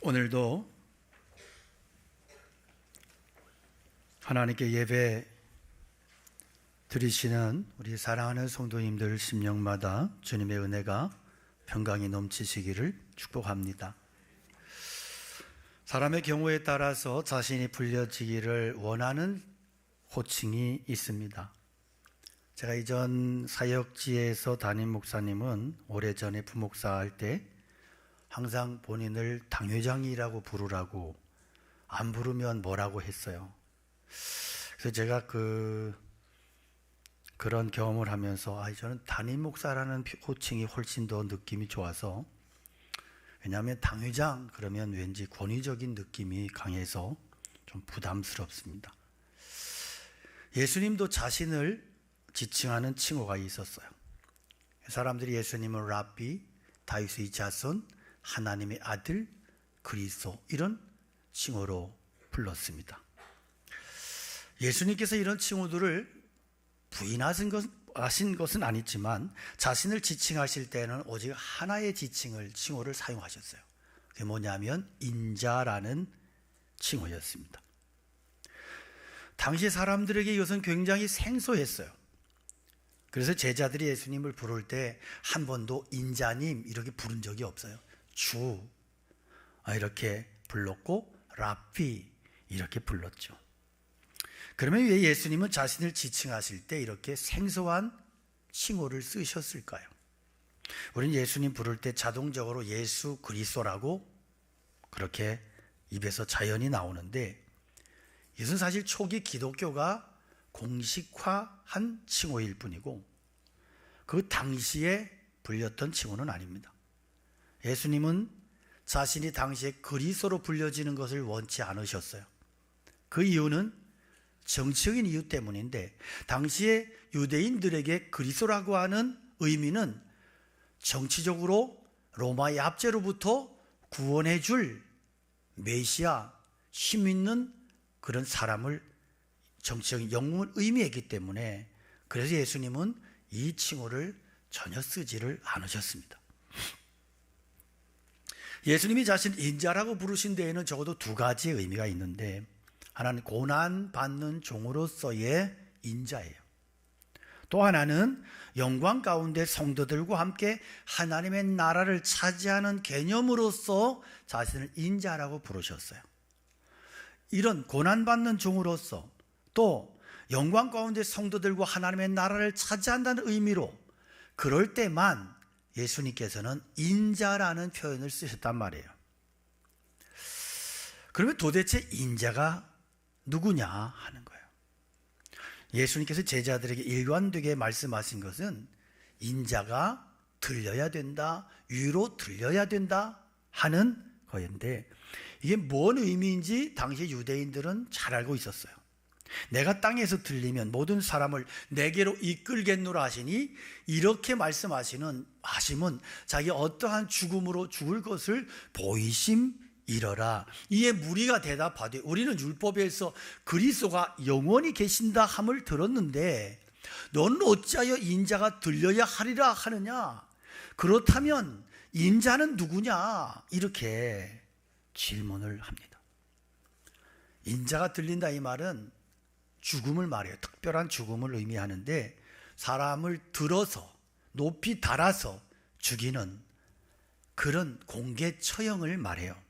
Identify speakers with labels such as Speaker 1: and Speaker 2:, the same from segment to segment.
Speaker 1: 오늘도 하나님께 예배 드리시는 우리 사랑하는 성도님들 심령마다 주님의 은혜가 평강이 넘치시기를 축복합니다. 사람의 경우에 따라서 자신이 불려지기를 원하는 호칭이 있습니다. 제가 이전 사역지에서 담임 목사님은 오래전에 부목사 할 때 항상 본인을 당회장이라고 부르라고, 안 부르면 뭐라고 했어요. 그래서 제가 그런 경험을 하면서 저는 담임 목사라는 호칭이 훨씬 더 느낌이 좋아서, 왜냐하면 당회장 그러면 왠지 권위적인 느낌이 강해서 좀 부담스럽습니다. 예수님도 자신을 지칭하는 칭호가 있었어요. 사람들이 예수님을 랍비, 다윗의 자손, 하나님의 아들, 그리스도, 이런 칭호로 불렀습니다. 예수님께서 이런 칭호들을 부인하신 것은 아니지만 자신을 지칭하실 때는 오직 하나의 칭호를 사용하셨어요. 그게 뭐냐면 인자라는 칭호였습니다. 당시 사람들에게 이것은 굉장히 생소했어요. 그래서 제자들이 예수님을 부를 때 한 번도 인자님 이렇게 부른 적이 없어요. 주 이렇게 불렀고 랍비 이렇게 불렀죠. 그러면 왜 예수님은 자신을 지칭하실 때 이렇게 생소한 칭호를 쓰셨을까요? 우리는 예수님 부를 때 자동적으로 예수 그리스도라고 그렇게 입에서 자연히 나오는데, 이것은 사실 초기 기독교가 공식화한 칭호일 뿐이고 그 당시에 불렸던 칭호는 아닙니다. 예수님은 자신이 당시에 그리스도로 불려지는 것을 원치 않으셨어요. 그 이유는 정치적인 이유 때문인데, 당시에 유대인들에게 그리스도라고 하는 의미는 정치적으로 로마의 압제로부터 구원해 줄 메시아, 힘 있는 그런 사람을 정치적인 영웅을 의미했기 때문에, 그래서 예수님은 이 칭호를 전혀 쓰지를 않으셨습니다. 예수님이 자신 인자라고 부르신 데에는 적어도 두 가지의 의미가 있는데, 하나는 고난받는 종으로서의 인자예요. 또 하나는 영광 가운데 성도들과 함께 하나님의 나라를 차지하는 개념으로서 자신을 인자라고 부르셨어요. 이런 고난받는 종으로서 또 영광 가운데 성도들과 하나님의 나라를 차지한다는 의미로, 그럴 때만 예수님께서는 인자라는 표현을 쓰셨단 말이에요. 그러면 도대체 인자가 누구냐 하는 거예요. 예수님께서 제자들에게 일관되게 말씀하신 것은 인자가 들려야 된다, 위로 들려야 된다 하는 거였는데, 이게 뭔 의미인지 당시 유대인들은 잘 알고 있었어요. 내가 땅에서 들리면 모든 사람을 내게로 이끌겠노라 하시니, 이렇게 말씀하시는 하심은 자기 어떠한 죽음으로 죽을 것을 보이심 이러라. 이에 무리가 대답하되 우리는 율법에서 그리스도가 영원히 계신다 함을 들었는데 너는 어찌하여 인자가 들려야 하리라 하느냐? 그렇다면 인자는 누구냐? 이렇게 질문을 합니다. 인자가 들린다 이 말은 죽음을 말해요. 특별한 죽음을 의미하는데, 사람을 들어서 높이 달아서 죽이는 그런 공개 처형을 말해요.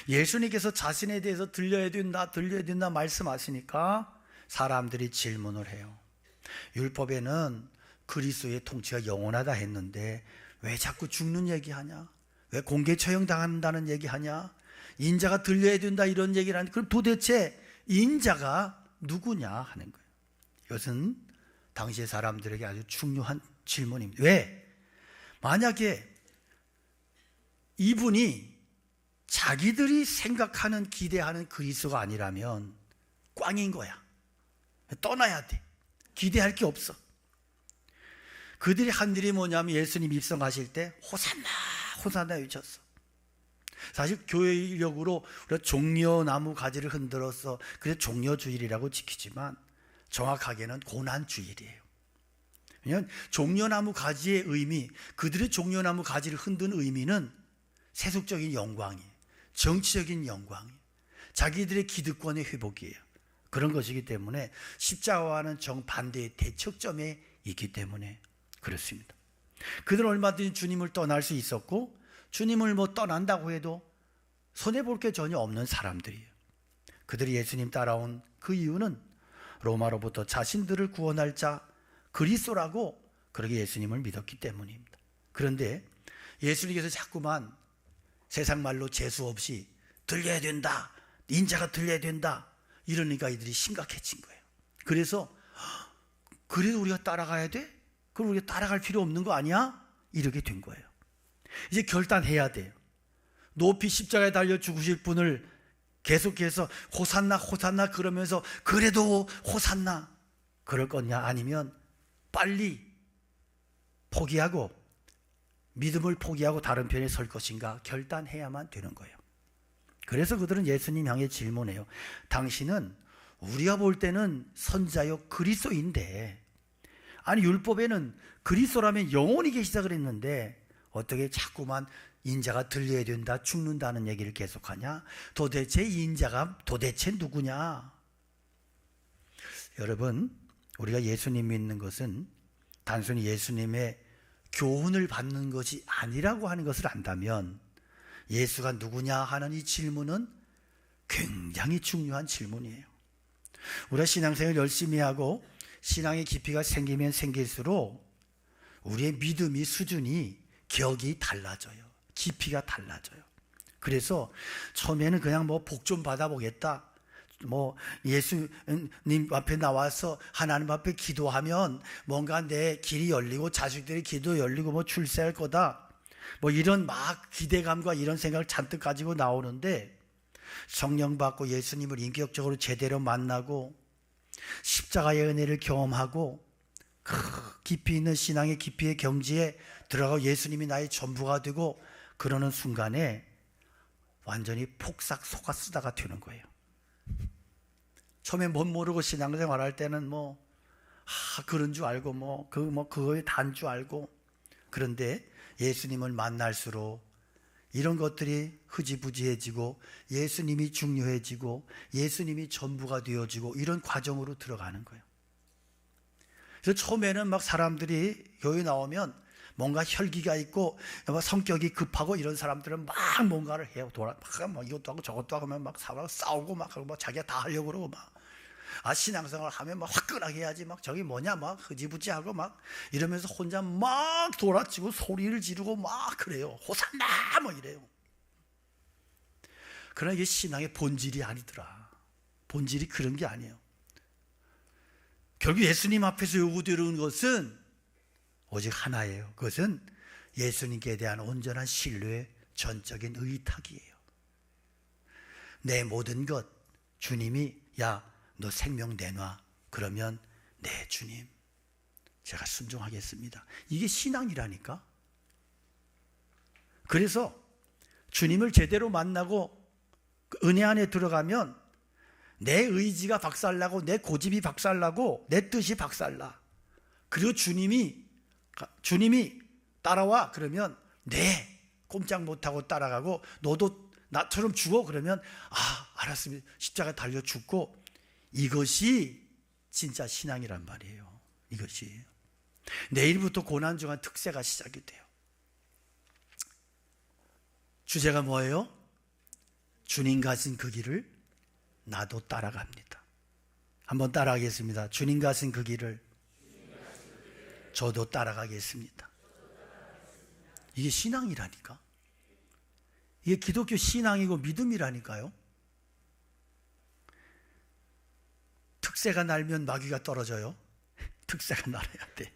Speaker 1: 예수님께서 자신에 대해서 들려야 된다 말씀하시니까 사람들이 질문을 해요. 율법에는 그리스도의 통치가 영원하다 했는데 왜 자꾸 죽는 얘기하냐? 왜 공개 처형당한다는 얘기하냐? 인자가 들려야 된다 이런 얘기를 하는데, 그럼 도대체 인자가 누구냐 하는 거예요. 이것은 당시의 사람들에게 아주 중요한 질문입니다. 왜? 만약에 이분이 자기들이 생각하는 기대하는 그리스도가 아니라면 꽝인 거야. 떠나야 돼. 기대할 게 없어. 그들이 한 일이 뭐냐면 예수님 입성하실 때 호산나 호산나 외쳤어. 사실 교회력으로 우리가 종려나무 가지를 흔들어서 그래서 종려주일이라고 지키지만 정확하게는 고난주일이에요. 왜냐하면 종려나무 가지의 의미, 그들의 종려나무 가지를 흔든 의미는 세속적인 영광이에요. 정치적인 영광, 자기들의 기득권의 회복이에요. 그런 것이기 때문에 십자가와는 정반대의 대척점에 있기 때문에 그렇습니다. 그들은 얼마든지 주님을 떠날 수 있었고 주님을 떠난다고 해도 손해볼 게 전혀 없는 사람들이에요. 그들이 예수님 따라온 그 이유는 로마로부터 자신들을 구원할 자 그리스도라고 그렇게 예수님을 믿었기 때문입니다. 그런데 예수님께서 자꾸만 세상 말로 재수 없이 들려야 된다, 인자가 들려야 된다 이러니까 이들이 심각해진 거예요. 그래서 그래도 우리가 따라가야 돼? 그럼 우리가 따라갈 필요 없는 거 아니야? 이렇게 된 거예요. 이제 결단해야 돼요. 높이 십자가에 달려 죽으실 분을 계속해서 호산나 호산나 그러면서 그래도 호산나 그럴 거냐, 아니면 빨리 포기하고 믿음을 포기하고 다른 편에 설 것인가 결단해야만 되는 거예요. 그래서 그들은 예수님 향해 질문해요. 당신은 우리가 볼 때는 선자요 그리스도인데, 아니 율법에는 그리스도라면 영원히 계시다 그랬는데 어떻게 자꾸만 인자가 들려야 된다, 죽는다는 얘기를 계속하냐? 도대체 인자가 도대체 누구냐? 여러분, 우리가 예수님 믿는 것은 단순히 예수님의 교훈을 받는 것이 아니라고 하는 것을 안다면 예수가 누구냐 하는 이 질문은 굉장히 중요한 질문이에요. 우리가 신앙생활 열심히 하고 신앙의 깊이가 생기면 생길수록 우리의 믿음의 수준이 격이 달라져요. 깊이가 달라져요. 그래서 처음에는 그냥 복 좀 받아보겠다, 예수님 앞에 나와서 하나님 앞에 기도하면 뭔가 내 길이 열리고 자식들의 길도 열리고 출세할 거다, 이런 막 기대감과 이런 생각을 잔뜩 가지고 나오는데, 성령 받고 예수님을 인격적으로 제대로 만나고 십자가의 은혜를 경험하고 깊이 있는 신앙의 깊이의 경지에 들어가고 예수님이 나의 전부가 되고 그러는 순간에 완전히 폭삭 속았수다가 되는 거예요. 처음에 못 모르고 신앙생활 할 때는 그런 줄 알고 그거에 단 줄 알고, 그런데 예수님을 만날수록 이런 것들이 흐지부지해지고 예수님이 중요해지고 예수님이 전부가 되어지고 이런 과정으로 들어가는 거예요. 그래서 처음에는 사람들이 교회 나오면 뭔가 혈기가 있고 성격이 급하고 이런 사람들은 막 뭔가를 해요. 이것도 하고 저것도 하고 막 싸우고 하고 자기가 다 하려고 그러고 신앙생활 하면 화끈하게 해야지 저기 흐지부지하고 이러면서 혼자 막 돌아치고 소리를 지르고 그래요. 호산나 이래요. 그러나 이게 신앙의 본질이 아니더라. 본질이 그런 게 아니에요. 결국 예수님 앞에서 요구되는 것은 오직 하나예요. 그것은 예수님께 대한 온전한 신뢰의 전적인 의탁이에요. 내 모든 것, 주님이 너 생명 내놔. 그러면 네 주님, 제가 순종하겠습니다. 이게 신앙이라니까. 그래서 주님을 제대로 만나고 은혜 안에 들어가면 내 의지가 박살나고 내 고집이 박살나고 내 뜻이 박살나. 그리고 주님이 따라와 그러면 꼼짝 못하고 따라가고, 너도 나처럼 죽어 그러면 알았습니다. 십자가 달려 죽고, 이것이 진짜 신앙이란 말이에요. 이것이 내일부터 고난중한 특세가 시작이 돼요. 주제가 뭐예요? 주님 가신 그 길을 나도 따라갑니다. 한번 따라가겠습니다. 주님 가신 그 길을 저도 따라가겠습니다. 이게 신앙이라니까. 이게 기독교 신앙이고 믿음이라니까요. 특세가 날면 마귀가 떨어져요. 특세가 날아야 돼.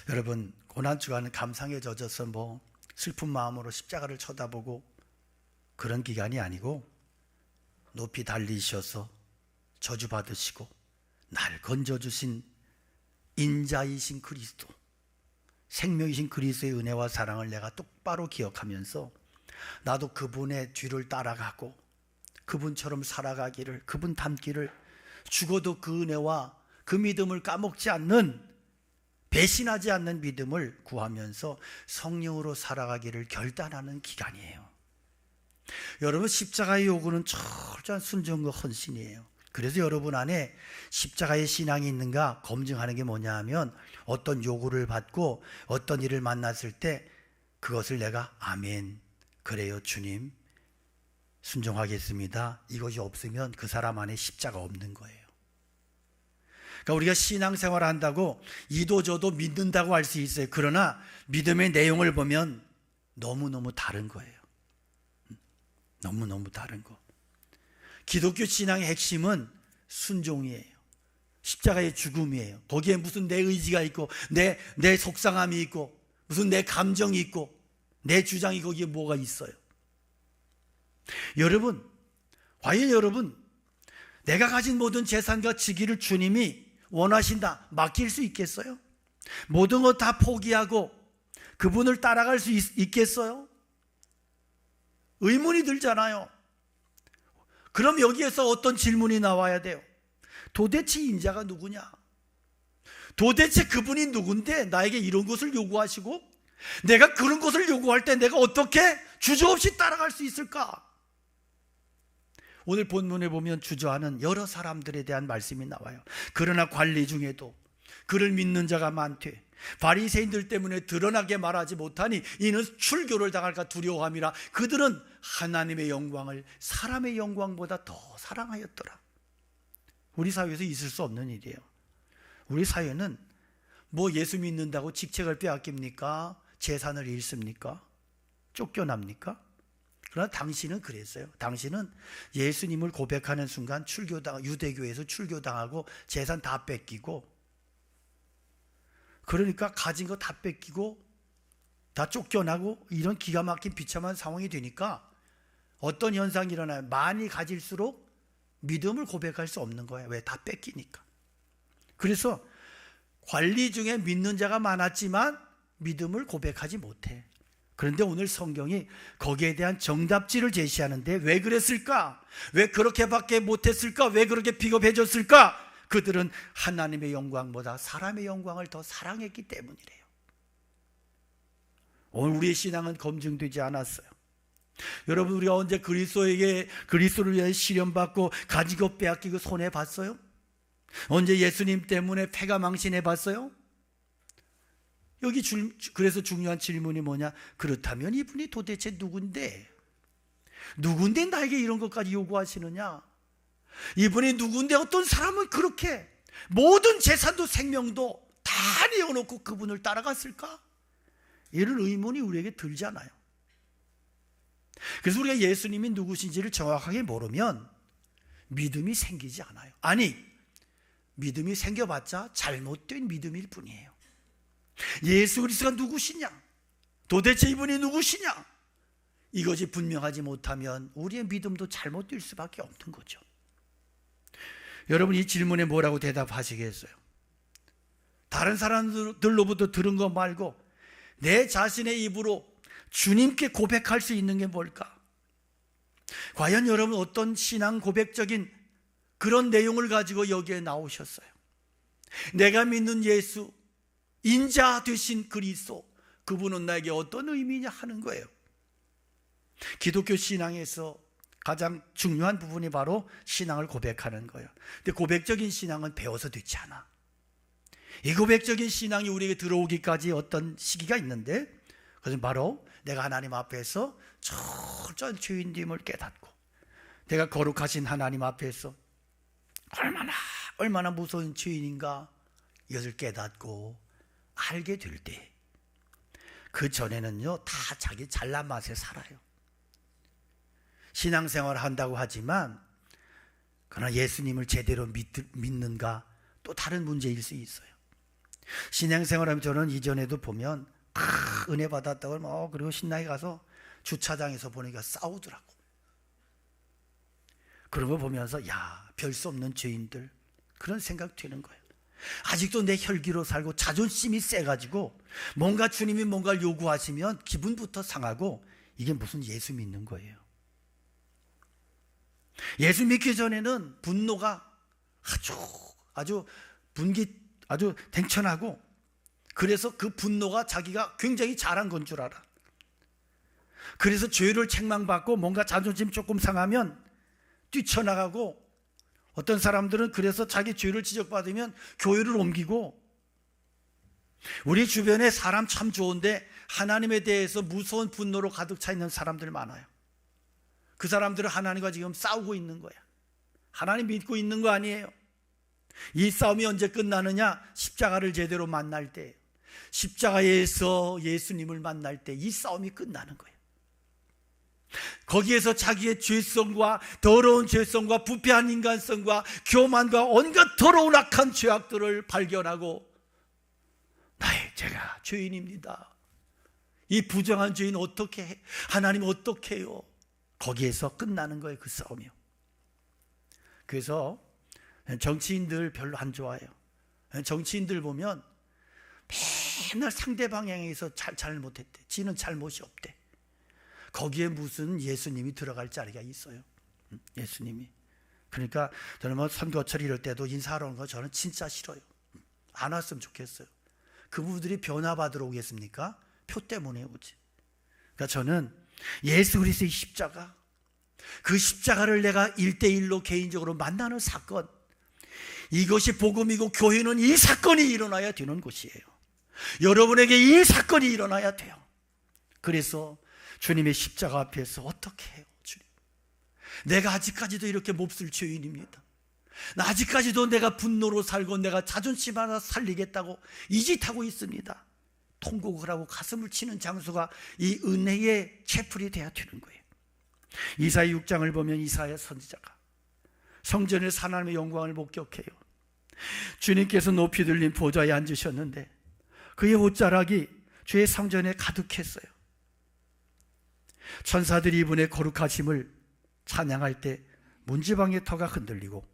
Speaker 1: 여러분, 고난주간은 감상에 젖어서 슬픈 마음으로 십자가를 쳐다보고 그런 기간이 아니고, 높이 달리셔서 저주받으시고 날 건져주신 인자이신 그리스도, 생명이신 그리스도의 은혜와 사랑을 내가 똑바로 기억하면서 나도 그분의 뒤를 따라가고 그분처럼 살아가기를, 그분 닮기를, 죽어도 그 은혜와 그 믿음을 까먹지 않는, 배신하지 않는 믿음을 구하면서 성령으로 살아가기를 결단하는 기간이에요. 여러분, 십자가의 요구는 철저한 순종과 헌신이에요. 그래서 여러분 안에 십자가의 신앙이 있는가 검증하는 게 뭐냐 하면, 어떤 요구를 받고 어떤 일을 만났을 때 그것을 내가 아멘, 그래요 주님, 순종하겠습니다, 이것이 없으면 그 사람 안에 십자가 없는 거예요. 그러니까 우리가 신앙생활을 한다고 이도저도 믿는다고 할 수 있어요. 그러나 믿음의 내용을 보면 너무너무 다른 거예요. 너무너무 다른 거. 기독교 신앙의 핵심은 순종이에요. 십자가의 죽음이에요. 거기에 무슨 내 의지가 있고 내 속상함이 있고 무슨 내 감정이 있고 내 주장이 거기에 뭐가 있어요? 여러분, 과연 여러분, 내가 가진 모든 재산과 직위를 주님이 원하신다 맡길 수 있겠어요? 모든 것 다 포기하고 그분을 따라갈 수 있겠어요? 의문이 들잖아요. 그럼 여기에서 어떤 질문이 나와야 돼요? 도대체 인자가 누구냐? 도대체 그분이 누군데 나에게 이런 것을 요구하시고 내가 그런 것을 요구할 때 내가 어떻게 주저없이 따라갈 수 있을까? 오늘 본문에 보면 주저하는 여러 사람들에 대한 말씀이 나와요. 그러나 관리 중에도 그를 믿는 자가 많되 바리새인들 때문에 드러나게 말하지 못하니 이는 출교를 당할까 두려워함이라. 그들은 하나님의 영광을 사람의 영광보다 더 사랑하였더라. 우리 사회에서 있을 수 없는 일이에요. 우리 사회는 뭐 예수 믿는다고 직책을 빼앗깁니까? 재산을 잃습니까? 쫓겨납니까? 그러나 당신은 그랬어요. 당신은 예수님을 고백하는 순간 유대교에서 출교당하고 재산 다 뺏기고, 그러니까 가진 거 다 뺏기고 다 쫓겨나고 이런 기가 막힌 비참한 상황이 되니까 어떤 현상이 일어나요? 많이 가질수록 믿음을 고백할 수 없는 거예요. 왜? 다 뺏기니까. 그래서 관리 중에 믿는 자가 많았지만 믿음을 고백하지 못해. 그런데 오늘 성경이 거기에 대한 정답지를 제시하는데, 왜 그랬을까? 왜 그렇게밖에 못했을까? 왜 그렇게 비겁해졌을까? 그들은 하나님의 영광보다 사람의 영광을 더 사랑했기 때문이래요. 오늘 우리의 신앙은 검증되지 않았어요. 여러분, 우리가 언제 그리스도를 위해 시련받고 가진 것 빼앗기고 손해봤어요? 언제 예수님 때문에 패가 망신해봤어요? 여기 그래서 중요한 질문이 뭐냐? 그렇다면 이분이 도대체 누군데 나에게 이런 것까지 요구하시느냐? 이분이 누군데 어떤 사람은 그렇게 모든 재산도 생명도 다 내어놓고 그분을 따라갔을까? 이런 의문이 우리에게 들잖아요. 그래서 우리가 예수님이 누구신지를 정확하게 모르면 믿음이 생기지 않아요. 아니, 믿음이 생겨봤자 잘못된 믿음일 뿐이에요. 예수 그리스도가 누구시냐? 도대체 이분이 누구시냐? 이것이 분명하지 못하면 우리의 믿음도 잘못될 수밖에 없는 거죠. 여러분, 이 질문에 뭐라고 대답하시겠어요? 다른 사람들로부터 들은 거 말고 내 자신의 입으로 주님께 고백할 수 있는 게 뭘까? 과연 여러분 어떤 신앙 고백적인 그런 내용을 가지고 여기에 나오셨어요? 내가 믿는 예수, 인자 되신 그리스도, 그분은 나에게 어떤 의미냐 하는 거예요. 기독교 신앙에서 가장 중요한 부분이 바로 신앙을 고백하는 거예요. 근데 고백적인 신앙은 배워서 되지 않아. 이 고백적인 신앙이 우리에게 들어오기까지 어떤 시기가 있는데, 그것은 바로 내가 하나님 앞에서 철저한 죄인됨을 깨닫고 내가 거룩하신 하나님 앞에서 얼마나 무서운 죄인인가 이것을 깨닫고 알게 될 때, 그 전에는요 다 자기 잘난 맛에 살아요. 신앙생활을 한다고 하지만 그러나 예수님을 제대로 믿는가 또 다른 문제일 수 있어요. 신앙생활하면 저는 이전에도 보면 은혜 받았다고 그리고 신나게 가서 주차장에서 보니까 싸우더라고. 그런 거 보면서 별 수 없는 죄인들, 그런 생각 드는 거예요. 아직도 내 혈기로 살고 자존심이 세가지고 뭔가 주님이 뭔가를 요구하시면 기분부터 상하고, 이게 무슨 예수 믿는 거예요. 예수 믿기 전에는 분노가 아주 댕천하고, 그래서 그 분노가 자기가 굉장히 잘한 건 줄 알아. 그래서 죄를 책망받고 뭔가 자존심 조금 상하면 뛰쳐나가고, 어떤 사람들은 그래서 자기 죄를 지적받으면 교회를 옮기고, 우리 주변에 사람 참 좋은데 하나님에 대해서 무서운 분노로 가득 차 있는 사람들 많아요. 그 사람들은 하나님과 지금 싸우고 있는 거야. 하나님 믿고 있는 거 아니에요. 이 싸움이 언제 끝나느냐? 십자가를 제대로 만날 때, 십자가에서 예수님을 만날 때 이 싸움이 끝나는 거예요. 거기에서 자기의 죄성과 더러운 죄성과 부패한 인간성과 교만과 온갖 더러운 악한 죄악들을 발견하고, 제가 죄인입니다. 이 부정한 죄인 어떻게 해? 하나님 어떻게 해요? 거기에서 끝나는 거예요, 그 싸움이요. 그래서 정치인들 별로 안 좋아해요. 정치인들 보면 맨날 상대방 향해서 잘못했대. 지는 잘못이 없대. 거기에 무슨 예수님이 들어갈 자리가 있어요. 예수님이. 그러니까 저는 뭐 선거철 이럴 때도 인사하러 오는 거 저는 진짜 싫어요. 안 왔으면 좋겠어요. 그분들이 변화받으러 오겠습니까? 표 때문에 오지. 그러니까 저는 예수 그리스도의 십자가, 그 십자가를 내가 1대1로 개인적으로 만나는 사건, 이것이 복음이고 교회는 이 사건이 일어나야 되는 곳이에요. 여러분에게 이 사건이 일어나야 돼요. 그래서 주님의 십자가 앞에서 어떻게 해요? 주님, 내가 아직까지도 이렇게 몹쓸 죄인입니다. 아직까지도 내가 분노로 살고 내가 자존심 하나 살리겠다고 이 짓 하고 있습니다. 통곡을 하고 가슴을 치는 장소가 이 은혜의 채플이 돼야 되는 거예요. 이사야 6장을 보면 이사야 선지자가 성전에서 하나님의 영광을 목격해요. 주님께서 높이 들린 보좌에 앉으셨는데 그의 옷자락이 주의 성전에 가득했어요. 천사들이 이분의 거룩하심을 찬양할 때 문지방의 터가 흔들리고,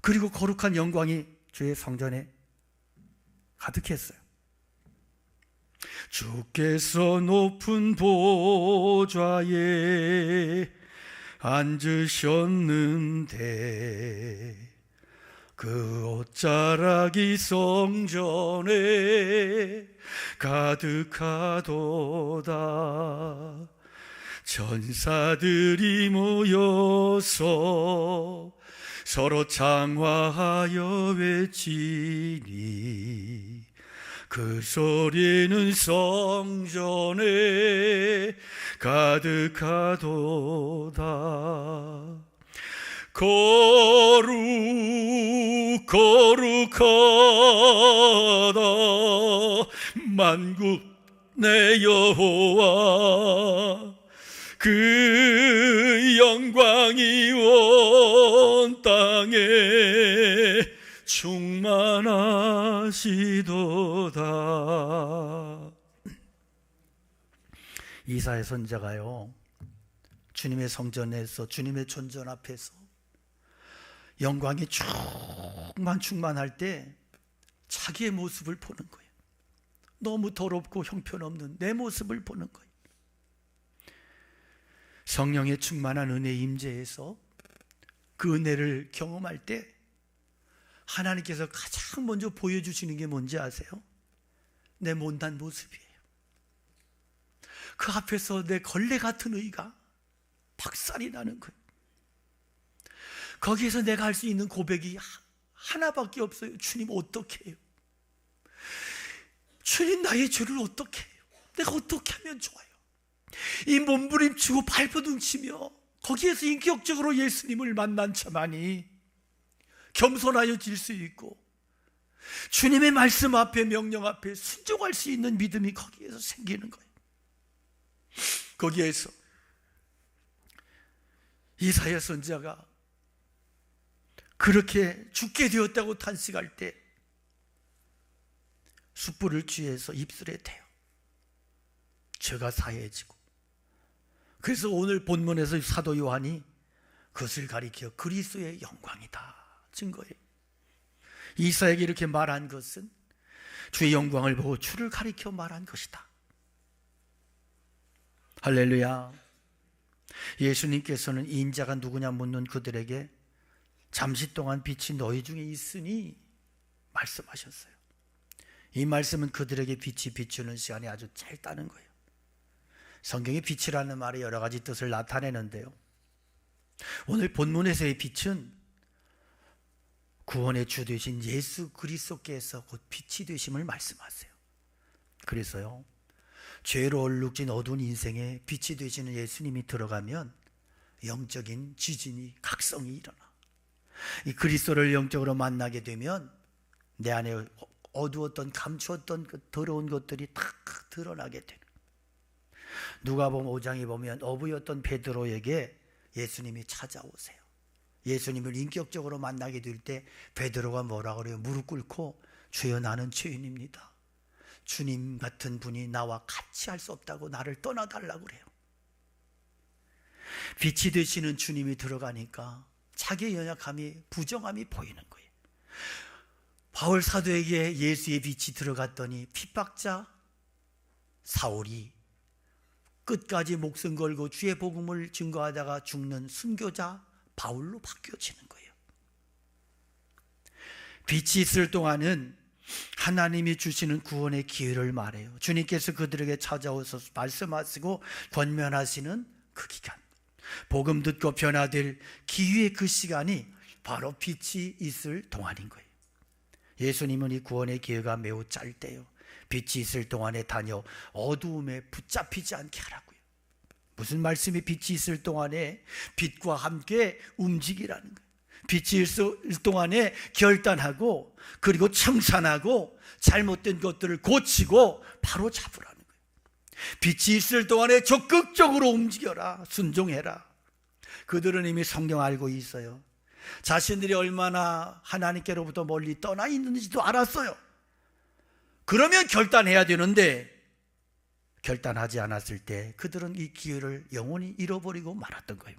Speaker 1: 그리고 거룩한 영광이 주의 성전에 가득했어요. 주께서 높은 보좌에 앉으셨는데 그 옷자락이 성전에 가득하도다. 천사들이 모여서 서로 창화하여 외치니 그 소리는 성전에 가득하도다. 거룩하다 만국 내 여호와, 그 영광이 온 땅에 충만하시도다. 이사야 선지자가요, 주님의 성전에서, 주님의 존전 앞에서 영광이 충만할 때 자기의 모습을 보는 거예요. 너무 더럽고 형편없는 내 모습을 보는 거예요. 성령의 충만한 은혜 임재에서 그 은혜를 경험할 때 하나님께서 가장 먼저 보여주시는 게 뭔지 아세요? 내 못난 모습이에요. 그 앞에서 내 걸레 같은 의가 박살이 나는 거예요. 거기에서 내가 할 수 있는 고백이 하나밖에 없어요. 주님 어떻게 해요? 주님 나의 죄를 어떻게 해요? 내가 어떻게 하면 좋아요? 이 몸부림치고 발버둥치며 거기에서 인격적으로 예수님을 만난 자만이 겸손하여질 수 있고 주님의 말씀 앞에, 명령 앞에 순종할 수 있는 믿음이 거기에서 생기는 거예요. 거기에서 이사야 선지자가 그렇게 죽게 되었다고 탄식할 때 숯불을 쥐해서 입술에 대요. 죄가 사해지고, 그래서 오늘 본문에서 사도 요한이 그것을 가리켜 그리스도의 영광이다 증거예요. 이사야에게 이렇게 말한 것은 주의 영광을 보고 주를 가리켜 말한 것이다. 할렐루야. 예수님께서는 이 인자가 누구냐 묻는 그들에게 잠시 동안 빛이 너희 중에 있으니 말씀하셨어요. 이 말씀은 그들에게 빛이 비추는 시간이 아주 짧다는 거예요. 성경의 빛이라는 말이 여러 가지 뜻을 나타내는데요, 오늘 본문에서의 빛은 구원의 주 되신 예수 그리스도께서 곧 빛이 되심을 말씀하세요. 그래서요, 죄로 얼룩진 어두운 인생에 빛이 되시는 예수님이 들어가면 영적인 지진이, 각성이 일어나. 이 그리스도를 영적으로 만나게 되면 내 안에 어두웠던, 감추었던 그 더러운 것들이 다 드러나게 되는. 누가복음 5장에 보면 어부였던 베드로에게 예수님이 찾아오세요. 예수님을 인격적으로 만나게 될 때 베드로가 뭐라 그래요? 무릎 꿇고 주여 나는 죄인입니다. 주님 같은 분이 나와 같이 할 수 없다고 나를 떠나달라고 그래요. 빛이 되시는 주님이 들어가니까 자기의 연약함이, 부정함이 보이는 거예요. 바울 사도에게 예수의 빛이 들어갔더니 핍박자 사울이 끝까지 목숨 걸고 주의 복음을 증거하다가 죽는 순교자 바울로 바뀌어지는 거예요. 빛이 있을 동안은 하나님이 주시는 구원의 기회를 말해요. 주님께서 그들에게 찾아오셔서 말씀하시고 권면하시는 그 기간, 복음 듣고 변화될 기회의 그 시간이 바로 빛이 있을 동안인 거예요. 예수님은 이 구원의 기회가 매우 짧대요. 빛이 있을 동안에 다녀 어두움에 붙잡히지 않게 하라고요. 무슨 말씀이 빛이 있을 동안에 빛과 함께 움직이라는 거예요. 빛이 있을 동안에 결단하고, 그리고 청산하고, 잘못된 것들을 고치고 바로 잡으라는 거예요. 빛이 있을 동안에 적극적으로 움직여라, 순종해라. 그들은 이미 성경 알고 있어요. 자신들이 얼마나 하나님께로부터 멀리 떠나 있는지도 알았어요. 그러면 결단해야 되는데 결단하지 않았을 때 그들은 이 기회를 영원히 잃어버리고 말았던 거예요.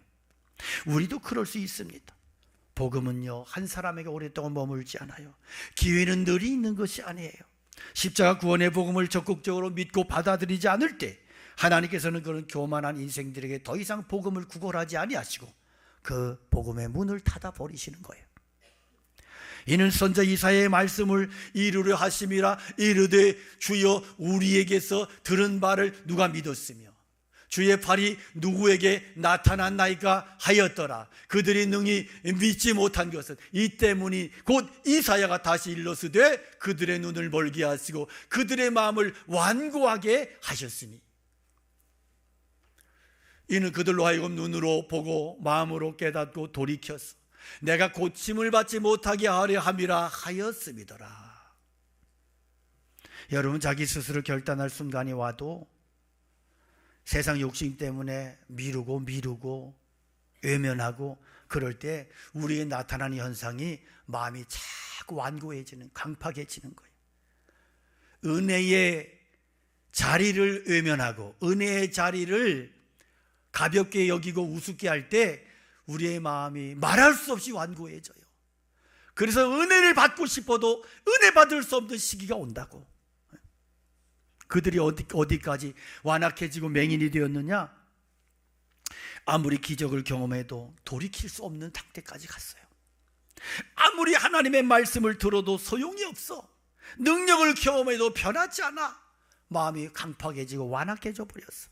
Speaker 1: 우리도 그럴 수 있습니다. 복음은요, 한 사람에게 오랫동안 머물지 않아요. 기회는 늘 있는 것이 아니에요. 십자가 구원의 복음을 적극적으로 믿고 받아들이지 않을 때 하나님께서는 그런 교만한 인생들에게 더 이상 복음을 구걸하지 아니하시고 그 복음의 문을 닫아 버리시는 거예요. 이는 선자 이사야의 말씀을 이루려 하심이라. 이르되 주여 우리에게서 들은 바를 누가 믿었으며 주의 팔이 누구에게 나타났나이까 하였더라. 그들이 능히 믿지 못한 것은 이 때문이 곧 이사야가 다시 일러스되 그들의 눈을 멀게 하시고 그들의 마음을 완고하게 하셨으니, 이는 그들로 하여금 눈으로 보고 마음으로 깨닫고 돌이켜서 내가 고침을 받지 못하게 하려 함이라 하였음이더라. 여러분, 자기 스스로 결단할 순간이 와도 세상 욕심 때문에 미루고 외면하고 그럴 때 우리에 나타나는 현상이 마음이 자꾸 완고해지는, 강팍해지는 거예요. 은혜의 자리를 외면하고 은혜의 자리를 가볍게 여기고 우습게 할 때 우리의 마음이 말할 수 없이 완고해져요. 그래서 은혜를 받고 싶어도 은혜 받을 수 없는 시기가 온다고. 그들이 어디까지 완악해지고 맹인이 되었느냐? 아무리 기적을 경험해도 돌이킬 수 없는 상태까지 갔어요. 아무리 하나님의 말씀을 들어도 소용이 없어. 능력을 경험해도 변하지 않아. 마음이 강팍해지고 완악해져 버렸어.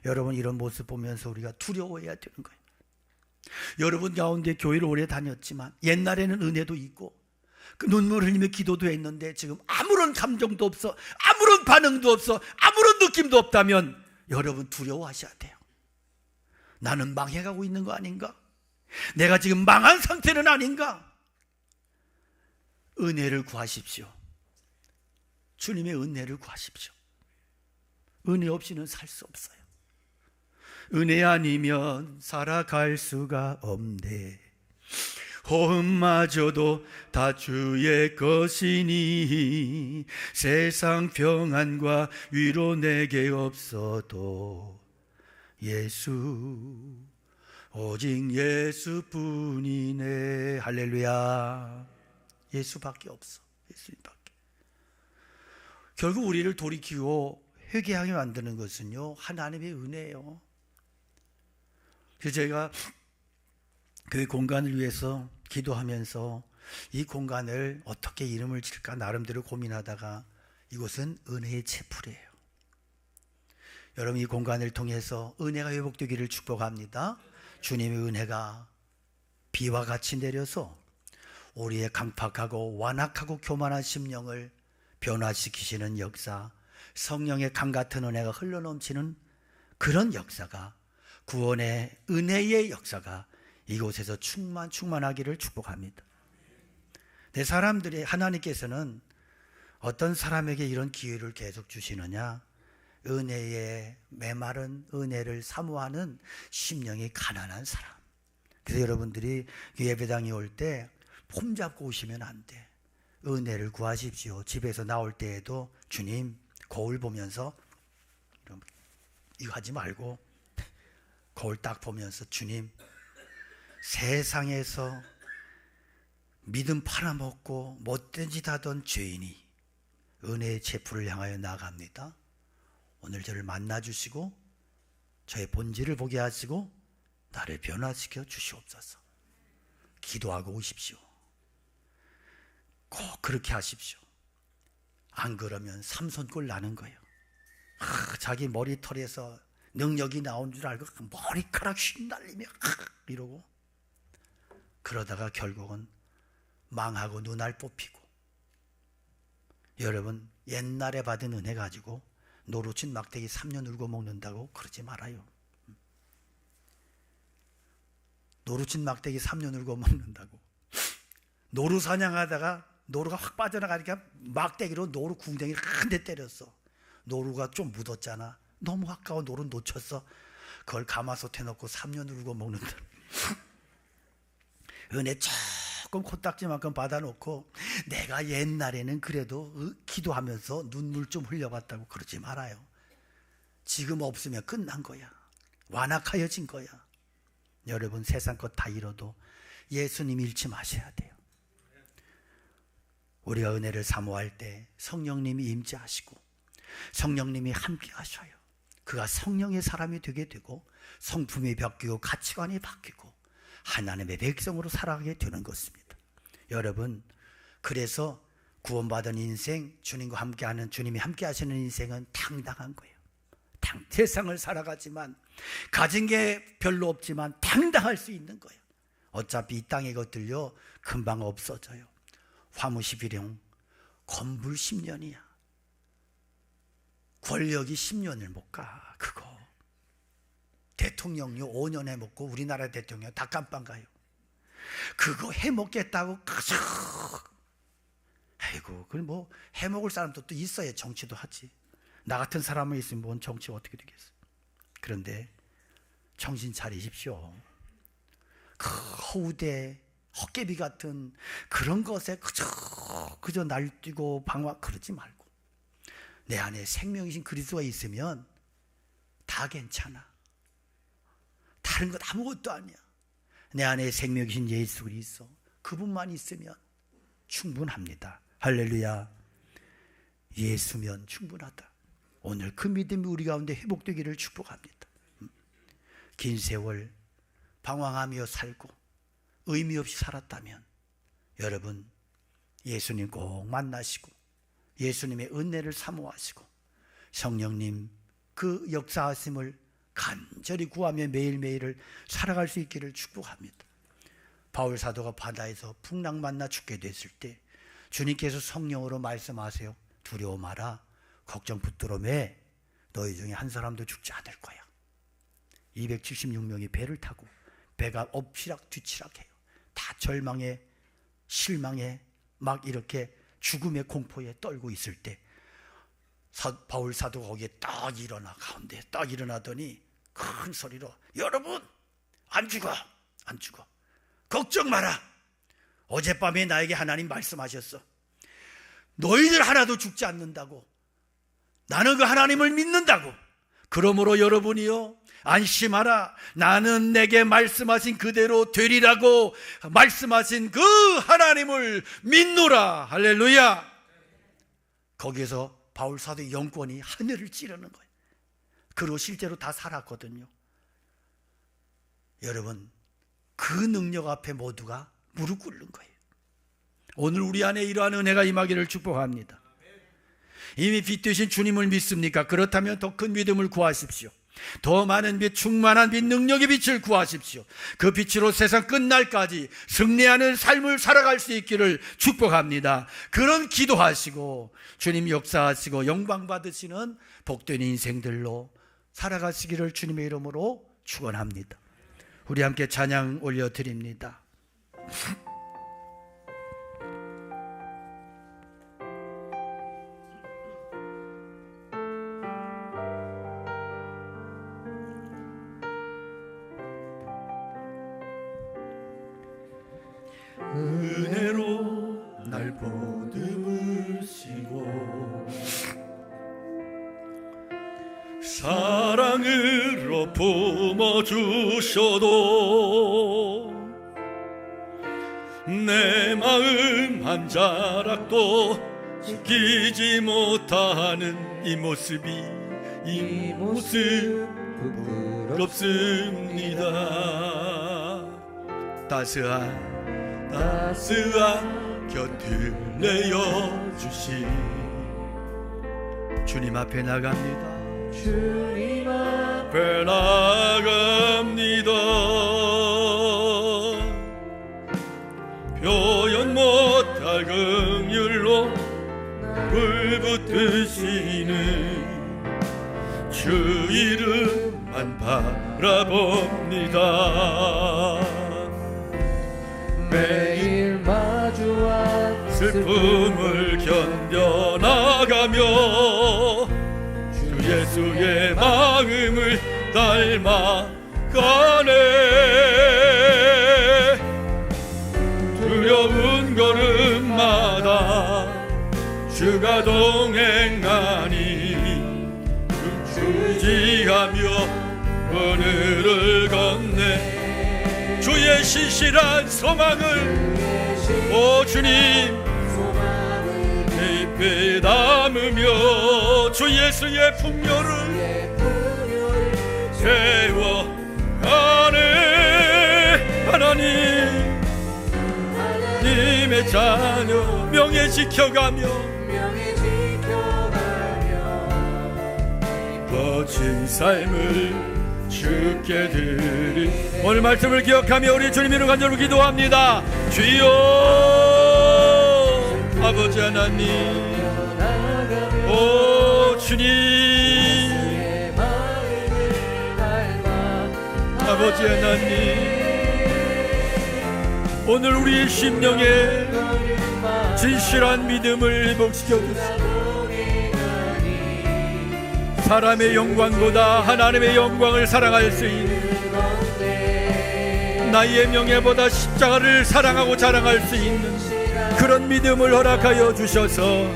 Speaker 1: 여러분, 이런 모습 보면서 우리가 두려워해야 되는 거예요. 여러분 가운데 교회를 오래 다녔지만 옛날에는 은혜도 있고 그 눈물 흘리며 기도도 했는데 지금 아무런 감정도 없어, 아무런 반응도 없어, 아무런 느낌도 없다면 여러분 두려워하셔야 돼요. 나는 망해가고 있는 거 아닌가? 내가 지금 망한 상태는 아닌가? 은혜를 구하십시오. 주님의 은혜를 구하십시오. 은혜 없이는 살 수 없어요. 은혜 아니면 살아갈 수가 없네. 호흡마저도 다 주의 것이니 세상 평안과 위로 내게 없어도 예수, 오직 예수뿐이네. 할렐루야. 예수밖에 없어. 예수님밖에. 결국 우리를 돌이키고 회개하게 만드는 것은요, 하나님의 은혜예요. 그래서 제가 그 공간을 위해서 기도하면서 이 공간을 어떻게 이름을 지을까 나름대로 고민하다가 이곳은 은혜의 채플이에요. 여러분, 이 공간을 통해서 은혜가 회복되기를 축복합니다. 주님의 은혜가 비와 같이 내려서 우리의 강팍하고 완악하고 교만한 심령을 변화시키시는 역사, 성령의 강 같은 은혜가 흘러넘치는 그런 역사가, 구원의 은혜의 역사가 이곳에서 충만하기를 축복합니다. 내 사람들이, 하나님께서는 어떤 사람에게 이런 기회를 계속 주시느냐? 은혜의 메마른 은혜를 사모하는 심령이 가난한 사람. 그래서 여러분들이 예배당에 올 때 폼 잡고 오시면 안 돼. 은혜를 구하십시오. 집에서 나올 때에도 주님, 거울 보면서 이거 하지 말고 거울 딱 보면서 주님, 세상에서 믿음 팔아먹고 못된 짓 하던 죄인이 은혜의 체프를 향하여 나아갑니다. 오늘 저를 만나주시고 저의 본질을 보게 하시고 나를 변화시켜 주시옵소서. 기도하고 오십시오. 꼭 그렇게 하십시오. 안 그러면 삼손꼴 나는 거예요. 자기 머리털에서 능력이 나온 줄 알고 머리카락 쉰날리며 이러고, 그러다가 결국은 망하고 눈알 뽑히고. 여러분, 옛날에 받은 은혜 가지고 노루친 막대기 3년 울고 먹는다고 그러지 말아요. 노루친 막대기 3년 울고 먹는다고. 노루 사냥하다가 노루가 확 빠져나가니까 막대기로 노루 궁뎅이를 한 대 때렸어. 노루가 좀 묻었잖아. 너무 아까워. 노루 놓쳤어. 그걸 가마솥에 넣고 3년 울고 먹는다. 은혜 조금 코딱지만큼 받아놓고 내가 옛날에는 그래도 기도하면서 눈물 좀 흘려봤다고 그러지 말아요. 지금 없으면 끝난 거야. 완악하여진 거야. 여러분, 세상 것 다 잃어도 예수님 잃지 마셔야 돼요. 우리가 은혜를 사모할 때 성령님이 임재하시고 성령님이 함께 하셔요. 그가 성령의 사람이 되게 되고 성품이 바뀌고 가치관이 바뀌고 하나님의 백성으로 살아가게 되는 것입니다. 여러분, 그래서 구원받은 인생, 주님과 함께하는, 주님이 함께 하시는 인생은 당당한 거예요. 세상을 살아가지만 가진 게 별로 없지만 당당할 수 있는 거예요. 어차피 이 땅의 것들요 금방 없어져요. 화무시 비룡, 건불 10년이야. 권력이 10년을 못 가. 그거 대통령요 5년 해먹고, 우리나라 대통령 다 깜빵 가요. 그거 해먹겠다고 그저, 아이고, 그걸 뭐 해먹을 사람도 또 있어야 정치도 하지. 나 같은 사람이 있으면 뭔 정치가 어떻게 되겠어. 그런데 정신 차리십시오. 그 허우대 헛개비 같은 그런 것에 그저 날뛰고 방황 그러지 말고, 내 안에 생명이신 그리스도가 있으면 다 괜찮아. 다른 것 아무것도 아니야. 내 안에 생명이신 예수 그리스도, 그분만 있으면 충분합니다. 할렐루야. 예수면 충분하다. 오늘 그 믿음이 우리 가운데 회복되기를 축복합니다. 긴 세월 방황하며 살고 의미 없이 살았다면 여러분, 예수님 꼭 만나시고 예수님의 은혜를 사모하시고 성령님 그 역사하심을 간절히 구하며 매일매일을 살아갈 수 있기를 축복합니다. 바울 사도가 바다에서 풍랑 만나 죽게 됐을 때 주님께서 성령으로 말씀하세요. 두려워 마라. 걱정 붙들어 매. 너희 중에 한 사람도 죽지 않을 거야. 276명이 배를 타고 배가 엎치락 뒤치락해요. 다 절망에 실망에 막 이렇게 죽음의 공포에 떨고 있을 때 바울 사도가 거기에 딱 일어나, 가운데 딱 일어나더니 큰 소리로, 여러분 안 죽어, 안 죽어. 걱정 마라. 어젯밤에 나에게 하나님 말씀하셨어. 너희들 하나도 죽지 않는다고. 나는 그 하나님을 믿는다고. 그러므로 여러분이요 안심하라. 나는 내게 말씀하신 그대로 되리라고 말씀하신 그 하나님을 믿노라. 할렐루야. 거기에서 바울 사도의 영권이 하늘을 찌르는 거예요. 그리고 실제로 다 살았거든요. 여러분, 그 능력 앞에 모두가 무릎 꿇는 거예요. 오늘 우리 안에 이러한 은혜가 임하기를 축복합니다. 이미 빛 되신 주님을 믿습니까? 그렇다면 더 큰 믿음을 구하십시오. 더 많은 빛, 충만한 빛, 능력의 빛을 구하십시오. 그 빛으로 세상 끝날까지 승리하는 삶을 살아갈 수 있기를 축복합니다. 그런 기도하시고 주님 역사하시고 영광 받으시는 복된 인생들로 살아가시기를 주님의 이름으로 축원합니다. 우리 함께 찬양 올려드립니다.
Speaker 2: 은혜로 날 보듬으시고 사랑으로 품어주셔도 내 마음 한 자락도 지키지 못하는 이 모습 부끄럽습니다. 따스한 곁을 내어주시
Speaker 1: 주님 앞에 나갑니다.
Speaker 2: 주님 앞에 나갑니다. 표현 못할 긍휼로 불 붙드시는 주 이름만 바라봅니다. 매일 마주한 슬픔을 견뎌나가며 주 예수의 마음을 닮아가네. 두려운 걸음마다 주가 동행하니 의지하며 오늘을 건네. 주의 신실한 소망을 오 주님 깊이 담으며 주 예수의 풍요를 세워가네. 하나님의 자녀 명예 지켜가며 거친 삶을 주께 드리. 오늘 말씀을 기억하며 우리 주님 이름 간절히 기도합니다. 주여 아버지 하나님, 오 주님 아버지 하나님, 오늘 우리의 심령에 진실한 믿음을 회복시켜 주시고 사람의 영광보다 하나님의 영광을 사랑할 수 있는, 나의 명예보다 십자가를 사랑하고 자랑할 수 있는 그런 믿음을 허락하여 주셔서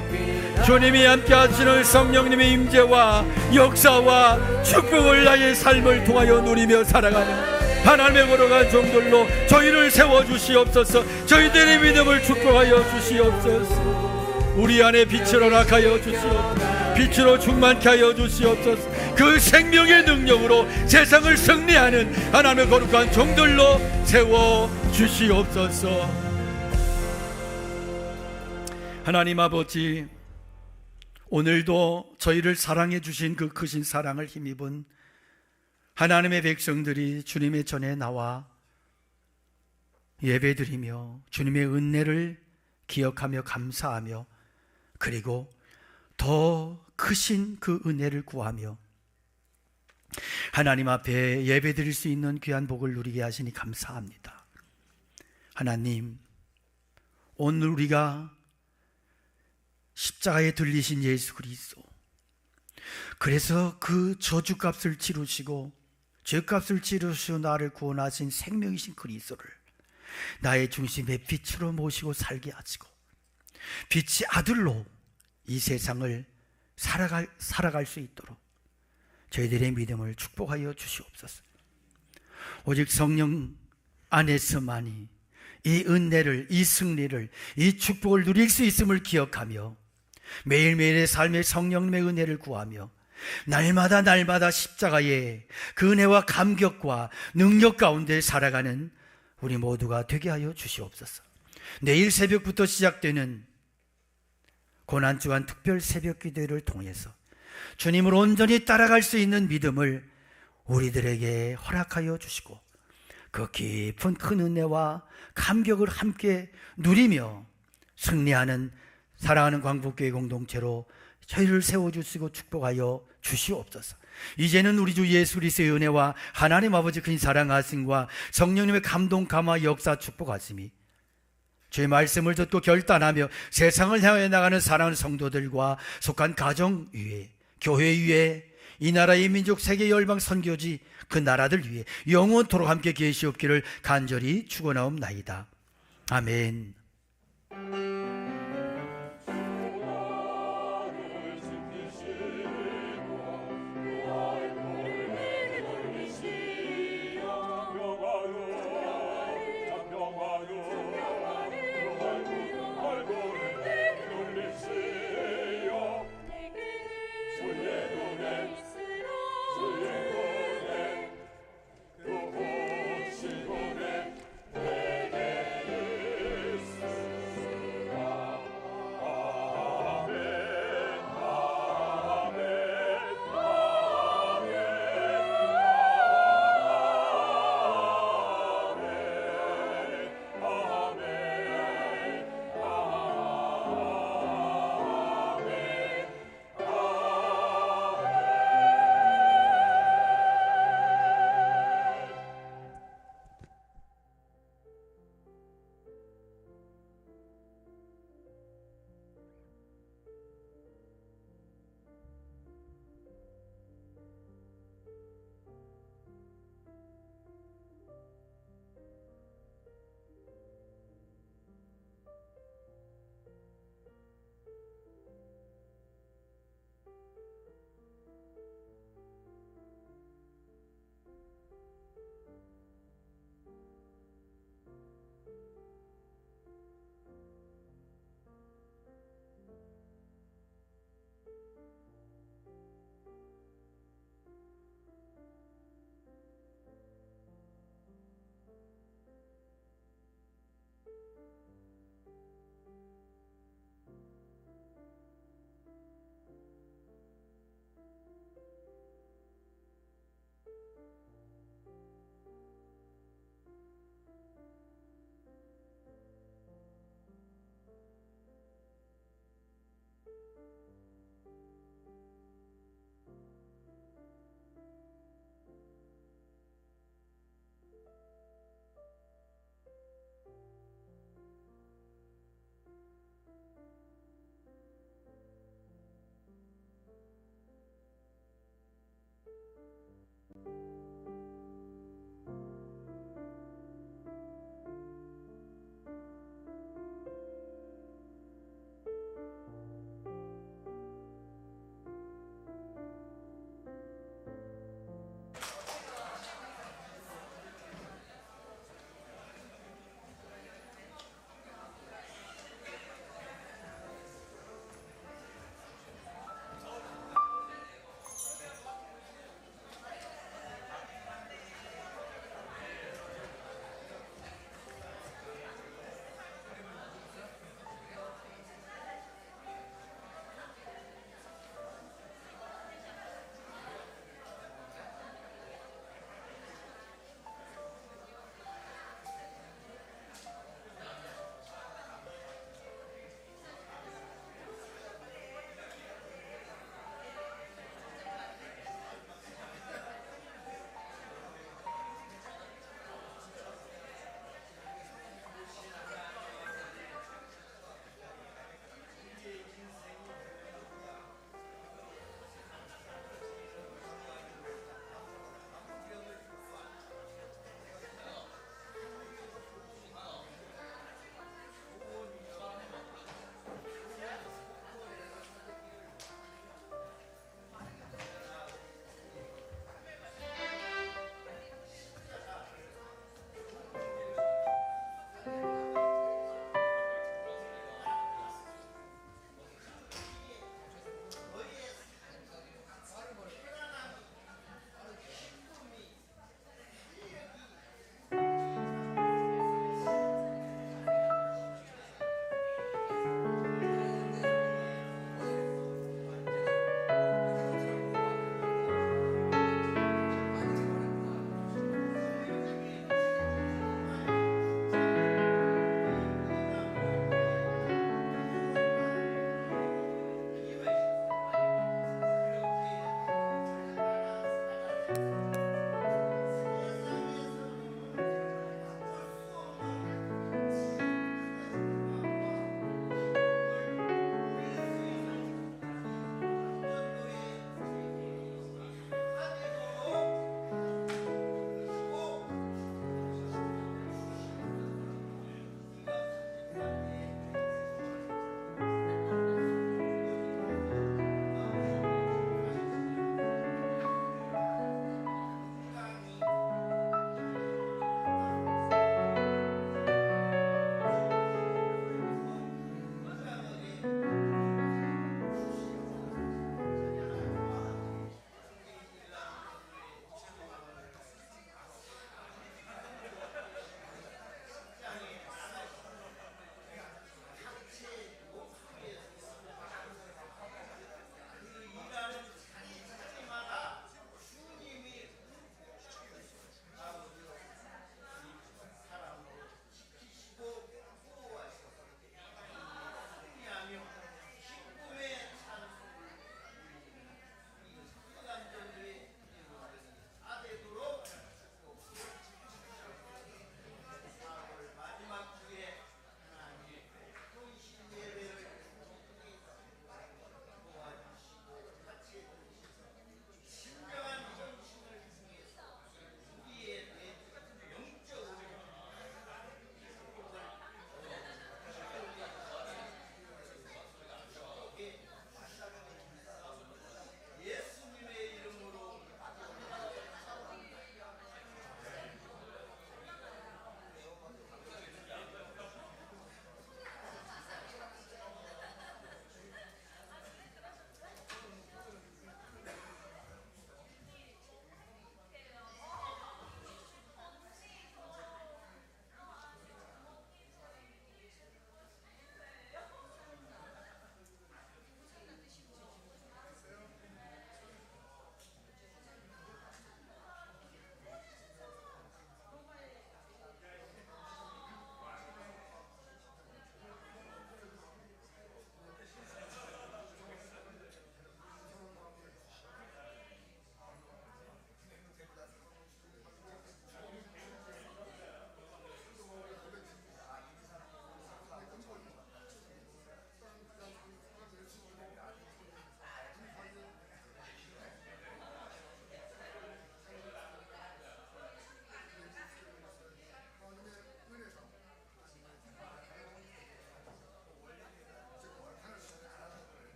Speaker 2: 주님이 함께 하시는 성령님의 임재와 역사와 축복을 나의 삶을 통하여 누리며 살아가는 하나님의 걸어간 종들로 저희를 세워주시옵소서. 저희들의 믿음을 축복하여 주시옵소서. 우리 안에 빛을 허락하여 주시옵소서. 빛으로 충만케 하여 주시옵소서. 그 생명의 능력으로 세상을 승리하는 하나님의 거룩한 종들로 세워주시옵소서. 하나님 아버지, 오늘도 저희를 사랑해 주신 그 크신 사랑을 힘입은 하나님의 백성들이 주님의 전에 나와 예배드리며 주님의 은혜를 기억하며 감사하며 그리고 더 크신 그 은혜를 구하며 하나님 앞에 예배드릴 수 있는 귀한 복을 누리게 하시니 감사합니다. 하나님, 오늘 우리가 십자가에 들리신 예수 그리스도, 그래서 그 저주값을 치르시고 죄값을 치르시고 나를 구원하신 생명이신 그리스도를 나의 중심에 빛으로 모시고 살게 하시고 빛의 아들로 이 세상을 살아갈 수 있도록 저희들의 믿음을 축복하여 주시옵소서. 오직 성령 안에서만이 이 은혜를, 이 승리를, 이 축복을 누릴 수 있음을 기억하며 매일매일의 삶의 성령님의 은혜를 구하며 날마다 십자가의 그 은혜와 감격과 능력 가운데 살아가는 우리 모두가 되게 하여 주시옵소서. 내일 새벽부터 시작되는
Speaker 1: 고난주간 특별 새벽 기도회를 통해서 주님을 온전히 따라갈 수 있는 믿음을 우리들에게 허락하여 주시고 그 깊은 큰 은혜와 감격을 함께 누리며 승리하는 사랑하는 광복교회 공동체로 저희를 세워주시고 축복하여 주시옵소서. 이제는 우리 주 예수 그리스도의 은혜와 하나님 아버지 큰 사랑하심과 성령님의 감동 감화 역사 축복하심이 주의 말씀을 듣고 결단하며 세상을 향해 나가는 사랑하는 성도들과 속한 가정 위에, 교회 위에, 이 나라의 민족 세계 열방 선교지 그 나라들 위해 영원토록 함께 계시옵기를 간절히 축원하옵나이다. 아멘.